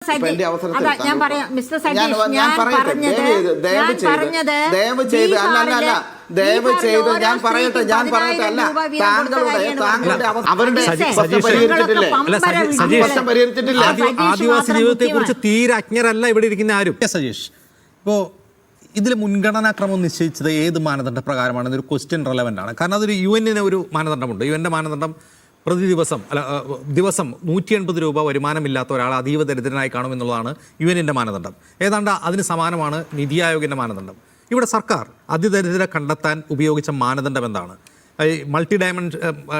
ഞാൻ പറയാം മിസ്റ്റർ സജീഷ്, ഞാൻ പറഞ്ഞത് ദയവ് ചെയ്ത് ഞാൻ പറയട്ടെ അല്ല അവരുടെ പരിഹരിച്ചിട്ടില്ല. ആദിവാസി ജീവിതത്തെ കുറിച്ച് തീരെ അജ്ഞരല്ല ഇവിടെ ഇരിക്കുന്ന ആരും. സജീഷ്, ഇപ്പോൾ ഇതിൽ മുൻഗണനാക്രമം നിശ്ചയിച്ചത് ഏത് മാനദണ്ഡ പ്രകാരമാണെന്നൊരു ക്വസ്റ്റ്യൻ റെലവൻ്റ് ആണ്. കാരണം അതൊരു UN ഒരു മാനദണ്ഡമുണ്ട്. UN മാനദണ്ഡം പ്രതി ദിവസം 180 രൂപ വരുമാനമില്ലാത്ത ഒരാൾ അതീവ ദരിദ്രനായി കാണുമെന്നുള്ളതാണ് UN മാനദണ്ഡം. ഏതാണ്ട് അതിന് സമാനമാണ് നിതി ആയോഗിൻ്റെ മാനദണ്ഡം. ഇവിടെ സർക്കാർ അതിദരിദ്രരെ കണ്ടെത്താൻ ഉപയോഗിച്ച മാനദണ്ഡം എന്താണ്? മൾട്ടി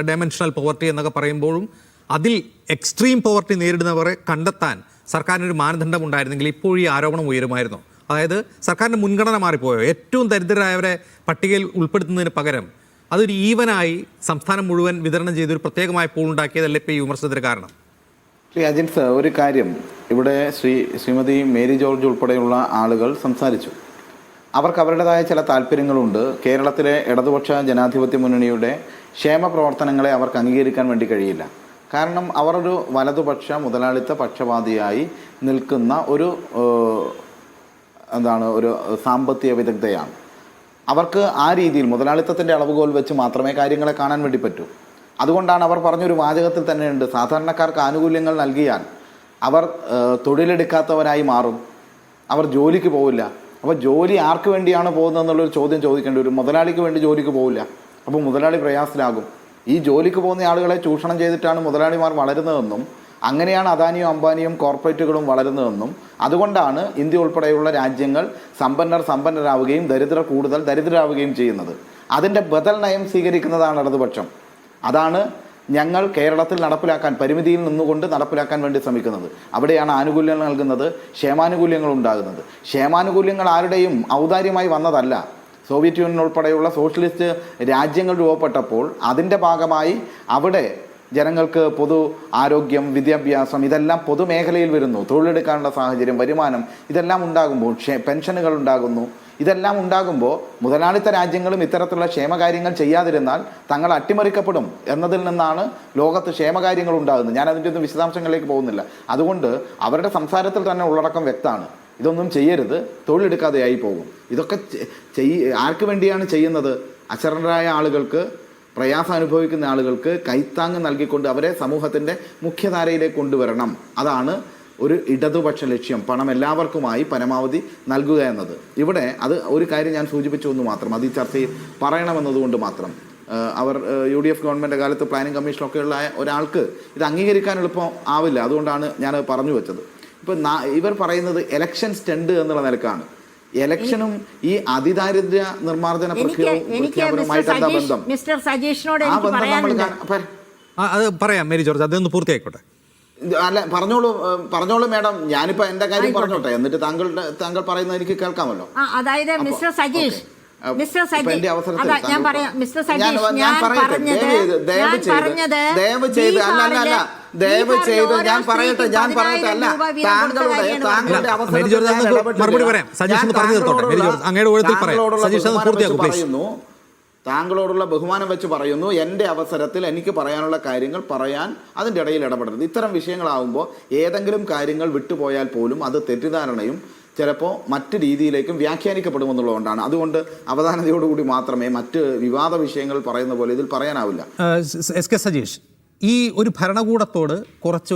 ഡയമെൻഷണൽ പോവർട്ടി എന്നൊക്കെ പറയുമ്പോഴും അതിൽ എക്സ്ട്രീം പോവർട്ടി നേരിടുന്നവരെ കണ്ടെത്താൻ സർക്കാരിനൊരു മാനദണ്ഡം ഉണ്ടായിരുന്നെങ്കിൽ ഇപ്പോൾ ഈ ആരോപണം ഉയരുമായിരുന്നു. അതായത് സർക്കാരിൻ്റെ മുൻഗണന മാറിപ്പോയോ? ഏറ്റവും ദരിദ്രരായവരെ പട്ടികയിൽ ഉൾപ്പെടുത്തുന്നതിന് പകരം അതൊരു ഈവനായി സംസ്ഥാനം മുഴുവൻ വിതരണം ചെയ്തൊരു പ്രത്യേകമായ പൂൾ ഉണ്ടാക്കിയതല്ലേ ഇപ്പോൾ ഈ വിമർശനത്തിന് കാരണം? ശ്രീ അജിൻസ്, ഒരു കാര്യം ഇവിടെ ശ്രീമതി മേരി ജോർജ് ഉൾപ്പെടെയുള്ള ആളുകൾ സംസാരിച്ചു. അവർക്ക് അവരുടേതായ ചില താല്പര്യങ്ങളുണ്ട്. കേരളത്തിലെ ഇടതുപക്ഷ ജനാധിപത്യ മുന്നണിയുടെ ക്ഷേമ പ്രവർത്തനങ്ങളെ അവർക്ക് അംഗീകരിക്കാൻ വേണ്ടി കഴിയില്ല. കാരണം അവർ ഒരു വലതുപക്ഷ മുതലാളിത്ത പക്ഷപാതിയായി നിൽക്കുന്ന ഒരു സാമ്പത്തിക വിദഗ്ധയാണ്. അവർക്ക് ആ രീതിയിൽ മുതലാളിത്തത്തിൻ്റെ അളവുകോൽ വെച്ച് മാത്രമേ കാര്യങ്ങളെ കാണാൻ വേണ്ടി പറ്റൂ. അതുകൊണ്ടാണ് അവർ പറഞ്ഞൊരു വാചകത്തിൽ തന്നെയുണ്ട്, സാധാരണക്കാർക്ക് ആനുകൂല്യങ്ങൾ നൽകിയാൽ അവർ തൊഴിലെടുക്കാത്തവരായി മാറും, അവർ ജോലിക്ക് പോവില്ല. അപ്പോൾ ജോലി ആർക്ക് വേണ്ടിയാണ് പോകുന്നതെന്നുള്ളൊരു ചോദ്യം ചോദിക്കേണ്ടി വരും. മുതലാളിക്ക് വേണ്ടി ജോലിക്ക് പോവില്ല, അപ്പോൾ മുതലാളി പ്രയാസത്തിലാകും. ഈ ജോലിക്ക് പോകുന്ന ആളുകളെ ചൂഷണം ചെയ്തിട്ടാണ് മുതലാളിമാർ വളരുന്നതെന്നും അങ്ങനെയാണ് അദാനിയും അംബാനിയും കോർപ്പറേറ്റുകളും വളരുന്നതെന്നും അതുകൊണ്ടാണ് ഇന്ത്യ ഉൾപ്പെടെയുള്ള രാജ്യങ്ങൾ സമ്പന്നരാവുകയും ദരിദ്രർ കൂടുതൽ ദരിദ്രരാവുകയും ചെയ്യുന്നത്. അതിൻ്റെ ബദൽ നയം സ്വീകരിക്കുന്നതാണ് ഇടതുപക്ഷം. അതാണ് ഞങ്ങൾ കേരളത്തിൽ പരിമിതിയിൽ നിന്നുകൊണ്ട് നടപ്പിലാക്കാൻ വേണ്ടി ശ്രമിക്കുന്നത്. അവിടെയാണ് ആനുകൂല്യങ്ങൾ നൽകുന്നത്, ക്ഷേമാനുകൂല്യങ്ങൾ ഉണ്ടാകുന്നത്. ക്ഷേമാനുകൂല്യങ്ങൾ ആരുടെയും ഔദാര്യമായി വന്നതല്ല. സോവിയറ്റ് യൂണിയൻ ഉൾപ്പെടെയുള്ള സോഷ്യലിസ്റ്റ് രാജ്യങ്ങൾ രൂപപ്പെട്ടപ്പോൾ അതിൻ്റെ ഭാഗമായി അവിടെ ജനങ്ങൾക്ക് പൊതു ആരോഗ്യം, വിദ്യാഭ്യാസം ഇതെല്ലാം പൊതുമേഖലയിൽ വരുന്നു. തൊഴിലെടുക്കാനുള്ള സാഹചര്യം, വരുമാനം ഇതെല്ലാം ഉണ്ടാകുമ്പോൾ പെൻഷനുകൾ ഉണ്ടാകുന്നു. ഇതെല്ലാം ഉണ്ടാകുമ്പോൾ മുതലാളിത്ത രാജ്യങ്ങളും ഇത്തരത്തിലുള്ള ക്ഷേമകാര്യങ്ങൾ ചെയ്യാതിരുന്നാൽ തങ്ങൾ അട്ടിമറിക്കപ്പെടും എന്നതിൽ നിന്നാണ് ലോകത്ത് ക്ഷേമകാര്യങ്ങൾ ഉണ്ടാകുന്നത്. ഞാൻ അതിൻ്റെ ഒന്നും വിശദാംശങ്ങളിലേക്ക് പോകുന്നില്ല. അതുകൊണ്ട് അവരുടെ സംസാരത്തിൽ തന്നെ ഉള്ളടക്കം വ്യക്തമാണ്. ഇതൊന്നും ചെയ്യരുത്, തൊഴിലെടുക്കാതെയായി പോകും. ഇതൊക്കെ ആർക്ക് വേണ്ടിയാണ് ചെയ്യുന്നത്? അശരണരായ ആളുകൾക്ക്, പ്രയാസം അനുഭവിക്കുന്ന ആളുകൾക്ക് കൈത്താങ്ങ് നൽകിക്കൊണ്ട് അവരെ സമൂഹത്തിൻ്റെ മുഖ്യധാരയിലേക്ക് കൊണ്ടുവരണം. അതാണ് ഒരു ഇടതുപക്ഷ ലക്ഷ്യം. പണം എല്ലാവർക്കുമായി പരമാവധി നൽകുക എന്നത്. ഇവിടെ അത് ഒരു കാര്യം ഞാൻ സൂചിപ്പിച്ചു എന്ന് മാത്രം, അത് ഈ ചർച്ചയിൽ പറയണമെന്നതുകൊണ്ട് മാത്രം. അവർ UDF ഗവൺമെൻറ് കാലത്ത് പ്ലാനിംഗ് കമ്മീഷനൊക്കെയുള്ള ഒരാൾക്ക് ഇത് അംഗീകരിക്കാൻ എളുപ്പം ആവില്ല. അതുകൊണ്ടാണ് ഞാനത് പറഞ്ഞു വെച്ചത്. ഇപ്പം ഇവർ പറയുന്നത് എലക്ഷൻ സ്റ്റണ്ട് എന്നുള്ള നിലക്കാണ്. എലക്ഷനും ഈ അതിദാരിദ്ര്യ നിർമ്മാർജ്ജന പ്രഖ്യാപനവുമായിട്ട് എന്താ ബന്ധം? മിസ്റ്റർ സജീഷിനോട് അത് പറയാം മേരി ജോർജ്, അതൊന്ന് പൂർത്തിയായിക്കോട്ടെ. അല്ല, പറഞ്ഞോളൂ മാഡം. ഞാനിപ്പോ എന്റെ കാര്യം പറഞ്ഞോട്ടെ, എന്നിട്ട് താങ്കൾ പറയുന്നത് എനിക്ക് കേൾക്കാമല്ലോ. അതായത് മിസ്റ്റർ സജീഷ്, ദയവ് ചെയ്ത് ഞാൻ പറയട്ടെ അല്ല താങ്കളോടുള്ള ബഹുമാനം വെച്ച് പറയുന്നു. എൻ്റെ അവസരത്തിൽ എനിക്ക് പറയാനുള്ള കാര്യങ്ങൾ പറയാൻ അതിൻ്റെ ഇടയിൽ ഇടപെടരുത്. ഇത്തരം വിഷയങ്ങളാവുമ്പോൾ ഏതെങ്കിലും കാര്യങ്ങൾ വിട്ടുപോയാൽ പോലും അത് തെറ്റിദ്ധാരണയും ചിലപ്പോൾ മറ്റ് രീതിയിലേക്കും വ്യാഖ്യാനിക്കപ്പെടുമെന്നുള്ളതുകൊണ്ടാണ്. അതുകൊണ്ട് അവധാനതയോടുകൂടി മാത്രമേ മറ്റ് വിവാദ വിഷയങ്ങൾ പറയുന്ന പോലെ ഇതിൽ പറയാനാവില്ല. SK സജീഷ്, ഈ ഒരു ഭരണകൂടത്തോട്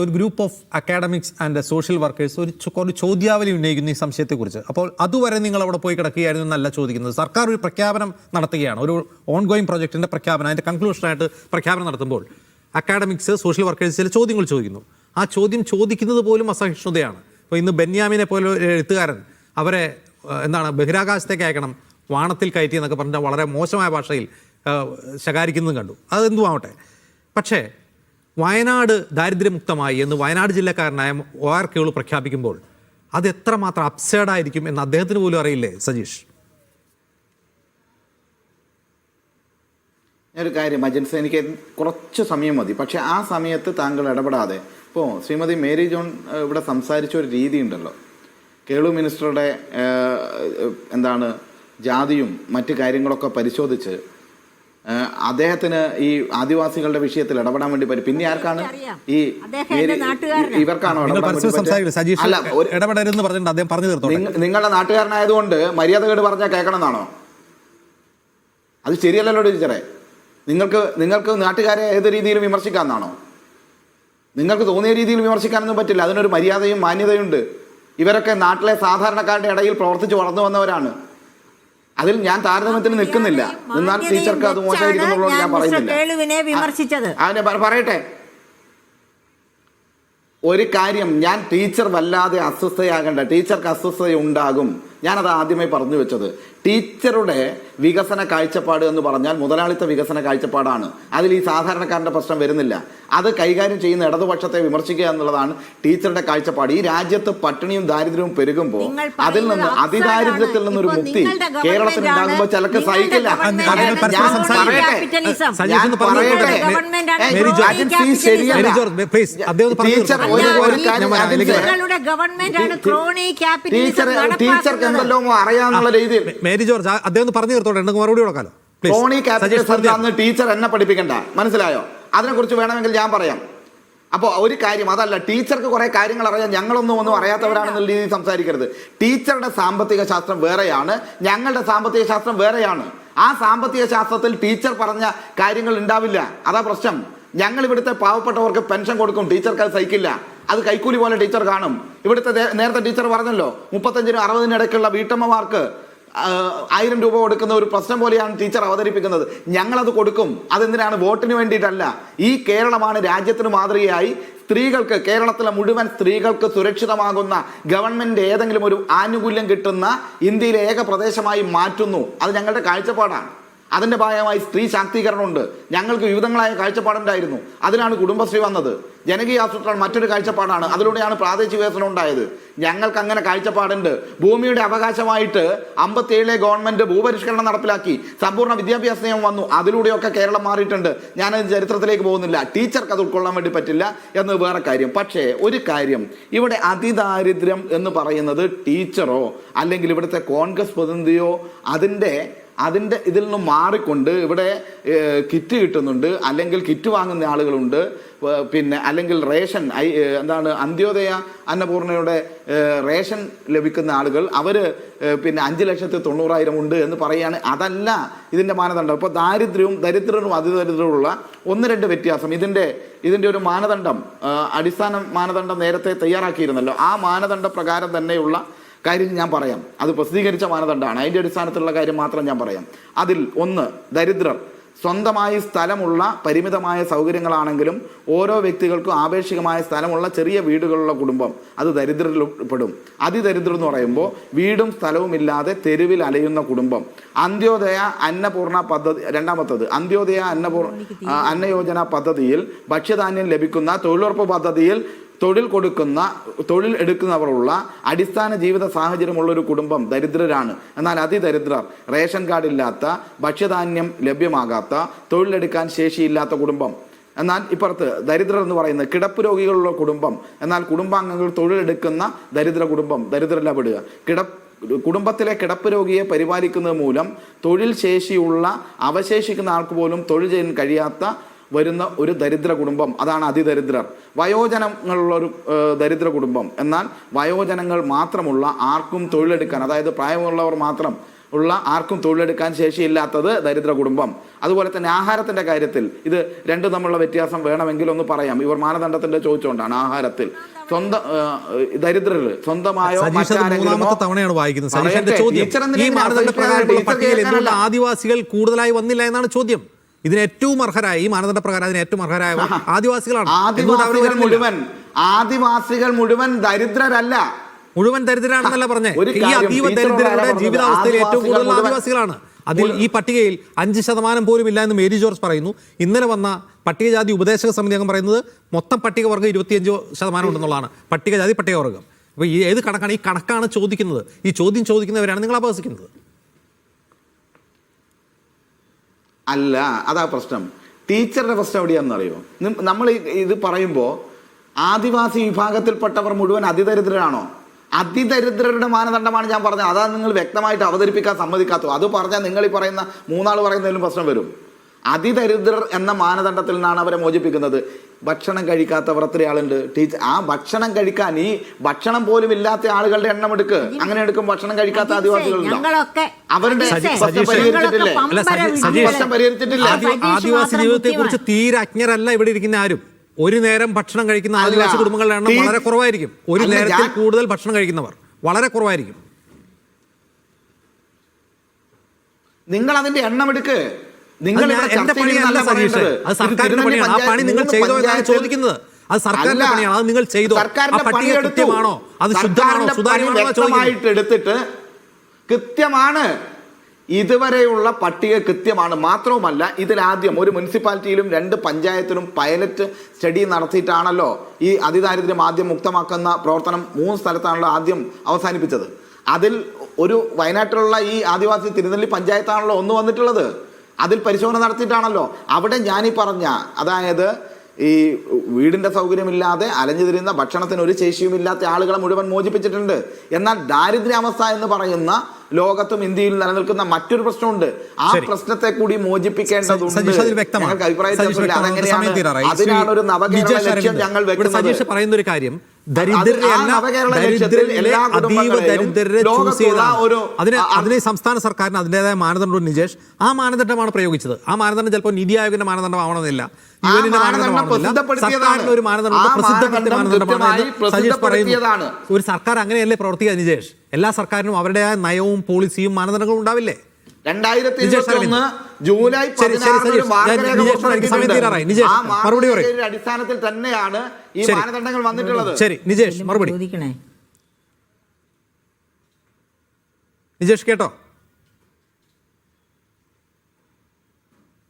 ഒരു group of academics and social workers ഒരു ചോദ്യാവലി ഉന്നയിക്കുന്നു ഈ സംശയത്തെക്കുറിച്ച്. അപ്പോൾ അതുവരെ നിങ്ങൾ അവിടെ പോയി കിടക്കുകയായിരുന്നു എന്നല്ല ചോദിക്കുന്നത്. സർക്കാർ ഒരു പ്രഖ്യാപനം നടത്തുകയാണ്, ഒരു ഓൺഗോയിങ് പ്രോജക്റ്റിൻ്റെ പ്രഖ്യാപനം, അതിൻ്റെ കൺക്ലൂഷനായിട്ട് പ്രഖ്യാപനം നടത്തുമ്പോൾ അക്കാഡമിക്സ്, സോഷ്യൽ വർക്കേഴ്സ് ചില ചോദ്യങ്ങൾ ചോദിക്കുന്നു. ആ ചോദ്യം ചോദിക്കുന്നത് പോലും അസഹിഷ്ണുതയാണ്. ഇപ്പോൾ ഇന്ന് ബെന്യാമിനെ പോലെ ഒരു എഴുത്തുകാരൻ അവരെ ബഹിരാകാശത്തേക്ക് അയക്കണം, വാണത്തിൽ കയറ്റി എന്നൊക്കെ പറഞ്ഞാൽ വളരെ മോശമായ ഭാഷയിൽ ശകാരിക്കുന്നതും കണ്ടു. അതെന്തുമാവട്ടെ, പക്ഷേ വയനാട് ദാരിദ്ര്യമുക്തമായി എന്ന് വയനാട് ജില്ലക്കാരനായ OR കേളു പ്രഖ്യാപിക്കുമ്പോൾ അത് എത്രമാത്രം അപ്സേഡായിരിക്കും എന്ന് അദ്ദേഹത്തിന് പോലും അറിയില്ലേ സജീഷ്? ഞാനൊരു കാര്യം അജൻസ്, എനിക്ക് കുറച്ച് സമയം മതി, പക്ഷേ ആ സമയത്ത് താങ്കൾ ഇടപെടാതെ ഇപ്പോൾ ശ്രീമതി മേരി ജോൺ ഇവിടെ സംസാരിച്ച ഒരു രീതി ഉണ്ടല്ലോ, കേളു മിനിസ്റ്ററുടെ ജാതിയും മറ്റു കാര്യങ്ങളൊക്കെ പരിശോധിച്ച് അദ്ദേഹത്തിന് ഈ ആദിവാസികളുടെ വിഷയത്തിൽ ഇടപെടാൻ വേണ്ടി പറ്റും. പിന്നെ ആർക്കാണ് ഈ ഇവർക്കാണോ ഇടപെടരുതെന്ന് പറഞ്ഞിട്ട് അദ്ദേഹം പറഞ്ഞു തീർത്തോട്ടെ. നിങ്ങളുടെ നാട്ടുകാരനായതുകൊണ്ട് മര്യാദകേട് പറഞ്ഞാൽ കേൾക്കണമെന്നാണോ? അത് ശരിയല്ലല്ലോ ടീച്ചറെ. നിങ്ങൾക്ക് നാട്ടുകാരെ ഏത് രീതിയിലും വിമർശിക്കാമെന്നാണോ? നിങ്ങൾക്ക് തോന്നിയ രീതിയിൽ വിമർശിക്കാനൊന്നും പറ്റില്ല. അതിനൊരു മര്യാദയും മാന്യതയുണ്ട്. ഇവരൊക്കെ നാട്ടിലെ സാധാരണക്കാരുടെ ഇടയിൽ പ്രവർത്തിച്ച് വളർന്നു വന്നവരാണ്. അതിൽ ഞാൻ താരതമ്യത്തിന് നിൽക്കുന്നില്ല. എന്നാൽ ടീച്ചർക്ക് അത് മോശമായിരിക്കുന്നുള്ളൂ ഞാൻ പറയുന്നില്ല. പറയട്ടെ ഒരു കാര്യം, ഞാൻ ടീച്ചർ വല്ലാതെ അസ്വസ്ഥയാകേണ്ട, ടീച്ചർക്ക് അസ്വസ്ഥത ഉണ്ടാകും. ഞാനത് ആദ്യമേ പറഞ്ഞു വെച്ചത്. ടീച്ചറുടെ വികസന കാഴ്ചപ്പാട് എന്ന് പറഞ്ഞാൽ മുതലാളിത്ത വികസന കാഴ്ചപ്പാടാണ്. അതിൽ ഈ സാധാരണക്കാരന്റെ പ്രശ്നം വരുന്നില്ല. അത് കൈകാര്യം ചെയ്യുന്ന ഇടതുപക്ഷത്തെ വിമർശിക്കുക എന്നുള്ളതാണ് ടീച്ചറുടെ കാഴ്ചപ്പാട്. ഈ രാജ്യത്ത് പട്ടിണിയും ദാരിദ്ര്യവും പെരുകുമ്പോൾ അതിൽ നിന്ന് അതിദാരിദ്ര്യത്തിൽ നിന്നൊരു മുക്തി കേരളത്തിൽ ഉണ്ടാകുമ്പോൾ ചിലക്ക് സഹിക്കില്ല. ടീച്ചർക്ക് എന്തെല്ലോ അറിയാന്നുള്ള രീതിയിൽ മേരി ജോർജ് അദ്ദേഹം പറഞ്ഞു തീർത്തോട്ടെ, മറുപടി കൊടുക്കാലോ. ക്രോണി ക്യാപിറ്റലിസം ടീച്ചർ എന്നെ പഠിപ്പിക്കണ്ട, മനസ്സിലായോ? അതിനെക്കുറിച്ച് വേണമെങ്കിൽ ഞാൻ പറയാം. അപ്പോൾ ഒരു കാര്യം അതല്ല, ടീച്ചർക്ക് കുറെ കാര്യങ്ങൾ അറിയാം, ഞങ്ങളൊന്നും അറിയാത്തവരാണെന്നുള്ള രീതിയിൽ സംസാരിക്കരുത്. ടീച്ചറുടെ സാമ്പത്തിക ശാസ്ത്രം വേറെയാണ്, ഞങ്ങളുടെ സാമ്പത്തിക ശാസ്ത്രം വേറെയാണ്. ആ സാമ്പത്തിക ശാസ്ത്രത്തിൽ ടീച്ചർ പറഞ്ഞ കാര്യങ്ങൾ ഉണ്ടാവില്ല. അതാ പ്രശ്നം. ഞങ്ങൾ ഇവിടുത്തെ പാവപ്പെട്ടവർക്ക് പെൻഷൻ കൊടുക്കും, ടീച്ചർക്ക് അത് സഹിക്കില്ല. അത് കൈക്കൂലി പോലെ ടീച്ചർ കാണും. ഇവിടുത്തെ നേരത്തെ ടീച്ചർ പറഞ്ഞല്ലോ 35-നും 60-നും ഇടയ്ക്കുള്ള വീട്ടമ്മമാർക്ക് 1000 രൂപ കൊടുക്കുന്ന ഒരു പ്രശ്നം പോലെയാണ് ടീച്ചർ അവതരിപ്പിക്കുന്നത്. ഞങ്ങളത് കൊടുക്കും. അതെന്തിനാണ്? വോട്ടിന് വേണ്ടിയിട്ടല്ല. ഈ കേരളമാണ് രാജ്യത്തിന് മാതൃകയായി സ്ത്രീകൾക്ക്, കേരളത്തിലെ മുഴുവൻ സ്ത്രീകൾക്ക് സുരക്ഷിതമാകുന്ന ഗവൺമെന്റ് ഏതെങ്കിലും ഒരു ആനുകൂല്യം കിട്ടുന്ന ഇന്ത്യയിലെ ഏക പ്രദേശമായി മാറ്റുന്നു. അത് ഞങ്ങളുടെ കാഴ്ചപ്പാടാണ്. അതിന്റെ ഭാഗമായി സ്ത്രീ ശാക്തീകരണമുണ്ട്. ഞങ്ങൾക്ക് വിവിധങ്ങളായ കാഴ്ചപ്പാടുണ്ടായിരുന്നു. അതിനാണ് കുടുംബശ്രീ വന്നത്. ജനകീയ ആസൂത്രണം മറ്റൊരു കാഴ്ചപ്പാടാണ്. അതിലൂടെയാണ് പ്രാദേശിക വികസനം ഉണ്ടായത്. ഞങ്ങൾക്ക് അങ്ങനെ കാഴ്ചപ്പാടുണ്ട്. ഭൂമിയുടെ അവകാശമായിട്ട് 57 ഗവൺമെന്റ് ഭൂപരിഷ്കരണം നടപ്പിലാക്കി. സമ്പൂർണ്ണ വിദ്യാഭ്യാസ നിയമം വന്നു. അതിലൂടെയൊക്കെ കേരളം മാറിയിട്ടുണ്ട്. ഞാനത് ചരിത്രത്തിലേക്ക് പോകുന്നില്ല. ടീച്ചർക്ക് അത് ഉൾക്കൊള്ളാൻ വേണ്ടി പറ്റില്ല എന്ന് വേറെ കാര്യം. പക്ഷേ ഒരു കാര്യം, ഇവിടെ അതിദാരിദ്ര്യം എന്ന് പറയുന്നത് ടീച്ചറോ അല്ലെങ്കിൽ ഇവിടുത്തെ കോൺഗ്രസ് പ്രതിനിധിയോ അതിൻ്റെ ഇതിൽ നിന്ന് മാറിക്കൊണ്ട് ഇവിടെ കിറ്റ് കിട്ടുന്നുണ്ട്, അല്ലെങ്കിൽ കിറ്റ് വാങ്ങുന്ന ആളുകളുണ്ട്, പിന്നെ അല്ലെങ്കിൽ റേഷൻ അന്ത്യോദയ അന്നപൂർണയുടെ റേഷൻ ലഭിക്കുന്ന ആളുകൾ അവർ പിന്നെ 5,90,000 ഉണ്ട് എന്ന് പറയുകയാണ്. അതല്ല ഇതിൻ്റെ മാനദണ്ഡം. ഇപ്പോൾ ദരിദ്രരും അതിദരിദ്രവുമുള്ള 1-2 വ്യത്യാസം. ഇതിൻ്റെ ഒരു മാനദണ്ഡം, അടിസ്ഥാന മാനദണ്ഡം നേരത്തെ തയ്യാറാക്കിയിരുന്നല്ലോ. ആ മാനദണ്ഡ പ്രകാരം തന്നെയുള്ള കാര്യം ഞാൻ പറയാം. അത് പ്രസിദ്ധീകരിച്ച മാനദണ്ഡമാണ്. അതിൻ്റെ അടിസ്ഥാനത്തിലുള്ള കാര്യം മാത്രം ഞാൻ പറയാം. അതിൽ ഒന്ന്, ദരിദ്രർ സ്വന്തമായി സ്ഥലമുള്ള പരിമിതമായ സൗകര്യങ്ങളാണെങ്കിലും ഓരോ വ്യക്തികൾക്കും ആപേക്ഷികമായ സ്ഥലമുള്ള ചെറിയ വീടുകളുള്ള കുടുംബം, അത് ദരിദ്രരിൽ പെടും. അതിദരിദ്രം എന്ന് പറയുമ്പോൾ വീടും സ്ഥലവും ഇല്ലാതെ തെരുവിൽ അലയുന്ന കുടുംബം. അന്ത്യോദയ അന്നപൂർണ പദ്ധതി, രണ്ടാമത്തത് അന്ത്യോദയ അന്നയോജന പദ്ധതിയിൽ ഭക്ഷ്യധാന്യം ലഭിക്കുന്ന തൊഴിലുറപ്പ് പദ്ധതിയിൽ തൊഴിൽ എടുക്കുന്നവരുള്ള അടിസ്ഥാന ജീവിത സാഹചര്യമുള്ള ഒരു കുടുംബം ദരിദ്രരാണ്. എന്നാൽ അതിദരിദ്രർ റേഷൻ കാർഡ് ഇല്ലാത്ത, ഭക്ഷ്യധാന്യം ലഭ്യമാകാത്ത, തൊഴിലെടുക്കാൻ ശേഷിയില്ലാത്ത കുടുംബം. എന്നാൽ ഇപ്പുറത്ത് ദരിദ്രർ എന്ന് പറയുന്നത് കിടപ്പ് രോഗികളുള്ള കുടുംബം. എന്നാൽ കുടുംബാംഗങ്ങൾ തൊഴിലെടുക്കുന്ന ദരിദ്ര കുടുംബം, ദരിദ്രരല്ല പെടുക. കുടുംബത്തിലെ കിടപ്പ് രോഗിയെ പരിപാലിക്കുന്നത് മൂലം തൊഴിൽ ശേഷിയുള്ള അവശേഷിക്കുന്ന ആൾക്ക് പോലും തൊഴിൽ ചെയ്യാൻ കഴിയാത്ത വരുന്ന ഒരു ദരിദ്ര കുടുംബം, അതാണ് അതിദരിദ്രർ. വയോജനങ്ങളുള്ളൊരു ദരിദ്ര കുടുംബം. എന്നാൽ വയോജനങ്ങൾ മാത്രമുള്ള ആർക്കും തൊഴിലെടുക്കാൻ, അതായത് പ്രായമുള്ളവർ മാത്രം ഉള്ള ആർക്കും തൊഴിലെടുക്കാൻ ശേഷിയില്ലാത്തത് ദരിദ്ര കുടുംബം. അതുപോലെ തന്നെ ആഹാരത്തിന്റെ കാര്യത്തിൽ ഇത് രണ്ടും തമ്മിലുള്ള വ്യത്യാസം വേണമെങ്കിൽ ഒന്ന് പറയാം. ഇവർ മാനദണ്ഡത്തിന്റെ ചോദിച്ചുകൊണ്ടാണ് ആഹാരത്തിൽ ദരിദ്രർ സ്വന്തമായോ തവണയാണ് വായിക്കുന്നത്. ആദിവാസികൾ കൂടുതലായി വന്നില്ല എന്നാണ് ചോദ്യം. ഇതിന് ഏറ്റവും അർഹരായ, ഈ മാനദണ്ഡ പ്രകാരം അതിന് ഏറ്റവും അർഹരായ ആദിവാസികളാണ്. ആദിവാസികൾ മുഴുവൻ ദരിദ്രരല്ല, മുഴുവൻ ദരിദ്രരാണെന്നല്ല പറഞ്ഞേ. ഈ അതീവ ദരിദ്രരുടെ ജീവിതാവസ്ഥയിൽ ഏറ്റവും കൂടുതൽ ആദിവാസികളാണ്. അതിൽ ഈ പട്ടികയിൽ 5% പോലും ഇല്ല എന്ന് മേരി ജോർജ് പറയുന്നു. ഇന്നലെ വന്ന പട്ടികജാതി ഉപദേശക സമിതി അംഗം പറയുന്നത് മൊത്തം പട്ടികവർഗം 25% ഉണ്ടെന്നുള്ളതാണ്. പട്ടികജാതി പട്ടികവർഗം. അപ്പോൾ ഈ ഏത് കണക്കാണ്? ഈ കണക്കാണ് ചോദിക്കുന്നത്. ഈ ചോദ്യം ചോദിക്കുന്നവരാണ് നിങ്ങൾ അപഹസിക്കുന്നത്. അല്ല, അതാ പ്രശ്നം. ടീച്ചറുടെ പ്രശ്നം എവിടെയാണെന്നറിയോ? നമ്മൾ ഇത് പറയുമ്പോൾ ആദിവാസി വിഭാഗത്തിൽപ്പെട്ടവർ മുഴുവൻ അതിദരിദ്രരാണോ? അതിദരിദ്രരുടെ മാനദണ്ഡമാണ് ഞാൻ പറഞ്ഞത്. അതാ നിങ്ങൾ വ്യക്തമായിട്ട് അവതരിപ്പിക്കാൻ സമ്മതിക്കാത്തത്. അത് പറഞ്ഞാൽ നിങ്ങൾ ഈ പറയുന്ന മൂന്നാൾ പറയുന്നതിലും പ്രശ്നം വരും. അതിദരിദ്രർ എന്ന മാനദണ്ഡത്തിൽ നിന്നാണ് അവരെ മോചിപ്പിക്കുന്നത്. ഭക്ഷണം കഴിക്കാത്തവർ എത്ര ആളുണ്ട് ടീച്ചർ? ആ ഭക്ഷണം കഴിക്കാൻ ഈ ഭക്ഷണം പോലും ഇല്ലാത്ത ആളുകളുടെ എണ്ണം എടുക്ക്. അങ്ങനെ എടുക്കും ഭക്ഷണം കഴിക്കാത്ത ആദിവാസികളുണ്ടോ? അവരുടെ പ്രശ്നം പരിഹരിച്ചിട്ടില്ലേ? ആദിവാസി ജീവിതത്തെ കുറിച്ച് തീരെ അജ്ഞരല്ല ഇവിടെ ഇരിക്കുന്ന ആരും. ഒരു നേരം ഭക്ഷണം കഴിക്കുന്ന ആദിവാസി കുടുംബങ്ങളുടെ എണ്ണം വളരെ കുറവായിരിക്കും. ഒരു നേരത്തിൽ കൂടുതൽ ഭക്ഷണം കഴിക്കുന്നവർ വളരെ കുറവായിരിക്കും. നിങ്ങൾ അതിന്റെ എണ്ണം എടുക്ക്. നിങ്ങൾ എന്റെ പണിയല്ല സതീഷ്, അത് സർക്കാരിന്റെ പണിയാണ്. ആ പണി നിങ്ങൾ ചെയ്തോ എന്നാണ് ചോദിക്കുന്നത്. അത് സർക്കാരിന്റെ പണിയാണ്, അത് നിങ്ങൾ ചെയ്തോ? ആ പട്ടിക കൃത്യമാണോ, അത് ശുദ്ധമാണോ, സുതാര്യമായിട്ട് എടുത്തിട്ട് കൃത്യമാണ്. ഇതുവരെയുള്ള പട്ടിക കൃത്യമാണ്. മാത്രവുമല്ല, ഇതിലാദ്യം ഒരു മുനിസിപ്പാലിറ്റിയിലും 2 പഞ്ചായത്തിലും പൈലറ്റ് സ്റ്റഡി നടത്തിയിട്ടാണല്ലോ ഈ അതിദാരിദ്ര്യം ആദ്യം മുക്തമാക്കുന്ന പ്രവർത്തനം 3 സ്ഥലത്താണല്ലോ ആദ്യം അവസാനിപ്പിച്ചത്. അതിൽ ഒരു വയനാട്ടിലുള്ള ഈ ആദിവാസി തിരുനെല്ലി പഞ്ചായത്താണല്ലോ ഒന്ന് വന്നിട്ടുള്ളത്. അതിൽ പരിശോധന നടത്തിയിട്ടാണല്ലോ അവിടെ ഞാനീ പറഞ്ഞ, അതായത് ഈ വീടിന്റെ സൗകര്യമില്ലാതെ അലഞ്ഞു തിരിയുന്ന ഭക്ഷണത്തിന് ഒരു ശേഷിയുമില്ലാത്ത ആളുകളെ മുഴുവൻ മോചിപ്പിച്ചിട്ടുണ്ട്. എന്നാൽ ദാരിദ്ര്യാവസ്ഥ എന്ന് പറയുന്ന ലോകത്തും ഇന്ത്യയിലും നിലനിൽക്കുന്ന മറ്റൊരു പ്രശ്നമുണ്ട്. ആ പ്രശ്നത്തെ കൂടി മോചിപ്പിക്കേണ്ടതുണ്ട്. അതിനാണ് ഒരു നവകേരള ലക്ഷ്യം ഞങ്ങൾ വെക്കുന്നത്. പറയുന്ന ഒരു കാര്യം, അതിനെ സംസ്ഥാന സർക്കാരിന് അതിൻ്റെതായ മാനദണ്ഡം നിജേഷ്, ആ മാനദണ്ഡമാണ് പ്രയോഗിച്ചത്. ആ മാനദണ്ഡം ചിലപ്പോൾ നീതി ആയോഗിന്റെ മാനദണ്ഡം ആവണമെന്നില്ല, യുഎന്നിന്റെ മാനദണ്ഡമാവണമെന്നില്ല, സർക്കാരിന്റെ ഒരു മാനദണ്ഡം പ്രസിദ്ധപ്പെടുത്തിയ മാനദണ്ഡമാണ് സജീഷ് പറയുന്നത്. ഒരു സർക്കാർ അങ്ങനെയല്ലേ പ്രവർത്തിക്കുക നിജേഷ്? എല്ലാ സർക്കാരിനും അവരുടേതായ നയവും പോളിസിയും മാനദണ്ഡങ്ങളും ഉണ്ടാവില്ലേ? 2021 ജൂലൈ 16 അടിസ്ഥാനത്തിൽ തന്നെയാണ് ഈ മാനദണ്ഡങ്ങൾ വന്നിട്ടുള്ളത്. ശരി നിജേഷ്, മറുപടി. നിജേഷ് കേട്ടോ?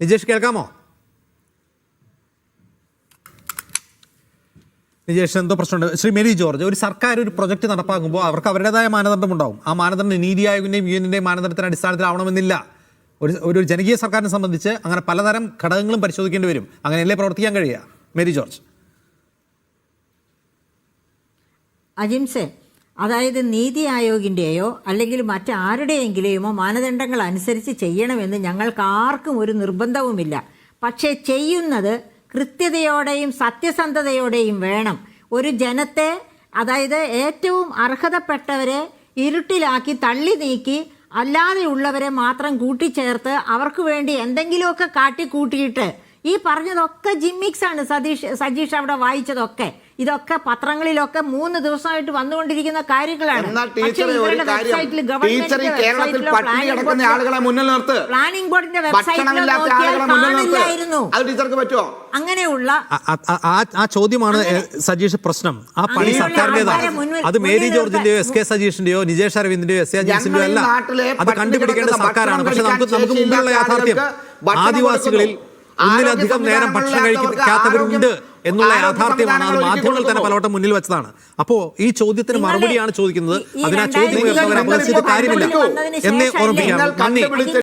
നിജേഷ് കേൾക്കാമോ? നിജേഷ് എന്തോ പ്രശ്നമുണ്ട്. ശ്രീ മേരി ജോർജ്, ഒരു സർക്കാർ ഒരു പ്രൊജക്ട് നടപ്പാക്കുമ്പോൾ അവർക്ക് അവരുടേതായ മാനദണ്ഡം ഉണ്ടാവും. ആ മാനദണ്ഡം നീതി ആയോഗിൻ്റെയും യുഎന്നിൻ്റെയും മാനദണ്ഡത്തിന് അടിസ്ഥാനത്തിലാവണമെന്നില്ല. ഒരു ജനകീയ സർക്കാരിനെ സംബന്ധിച്ച് അങ്ങനെ പലതരം ഘടകങ്ങളും പരിശോധിക്കേണ്ടി വരും. അങ്ങനെയല്ലേ പ്രവർത്തിക്കാൻ കഴിയുക? Mary George. അജിംസെ, അതായത് നീതി ആയോഗിൻ്റെയോ അല്ലെങ്കിൽ മറ്റാരുടെയെങ്കിലെയോ മാനദണ്ഡങ്ങൾ അനുസരിച്ച് ചെയ്യണമെന്ന് ഞങ്ങൾക്ക് ആർക്കും ഒരു നിർബന്ധവുമില്ല. പക്ഷേ ചെയ്യുന്നത് കൃത്യതയോടെയും സത്യസന്ധതയോടെയും വേണം. ഒരു ജനത്തെ, അതായത് ഏറ്റവും അർഹതപ്പെട്ടവരെ ഇരുട്ടിലാക്കി തള്ളി നീക്കി അല്ലാതെയുള്ളവരെ മാത്രം കൂട്ടിച്ചേർത്ത് അവർക്ക് വേണ്ടി എന്തെങ്കിലുമൊക്കെ കാട്ടിക്കൂട്ടിയിട്ട് ഈ പറഞ്ഞതൊക്കെ ജിമ്മിക്സ് ആണ്. സജീഷ് അവിടെ വായിച്ചതൊക്കെ ഇതൊക്കെ പത്രങ്ങളിലൊക്കെ 3 ദിവസമായിട്ട് വന്നുകൊണ്ടിരിക്കുന്ന കാര്യങ്ങളാണ്. പ്ലാനിംഗ് ബോർഡിന്റെ വെബ്സൈറ്റിൽ കാണില്ലായിരുന്നു. അങ്ങനെയുള്ള ആ ചോദ്യമാണ് സജീഷ് പ്രശ്നം. ആ പണി സർക്കാരിന്റേതാണ്. അത് മേരി ജോർജിന്റെയോ എസ് കെ സജീഷിന്റെയോ നിജേഷ് അരവിന്ദിന്റെയോ എസ് എ അജീഷിന്റെയോ അല്ല. അത് കണ്ടുപിടിക്കേണ്ട സർക്കാരാണ്. പക്ഷെ നമുക്ക് മുമ്പുള്ള യാഥാർത്ഥ്യം, ആദിവാസികളിൽ ഒന്നിലധികം നേരം ഭക്ഷണം കഴിക്കാത്തവരുണ്ട് എന്നുള്ള യാഥാർത്ഥ്യമാണ്. അത് മാധ്യമങ്ങൾ തന്നെ പലവട്ടം മുന്നിൽ വെച്ചതാണ്. അപ്പോ ഈ ചോദ്യത്തിന് മറുപടിയാണ് ചോദിക്കുന്നത്. അതിനാ ചോദ്യം കാര്യമില്ല എന്നെ ഓർമ്മിക്കാം. നന്ദി.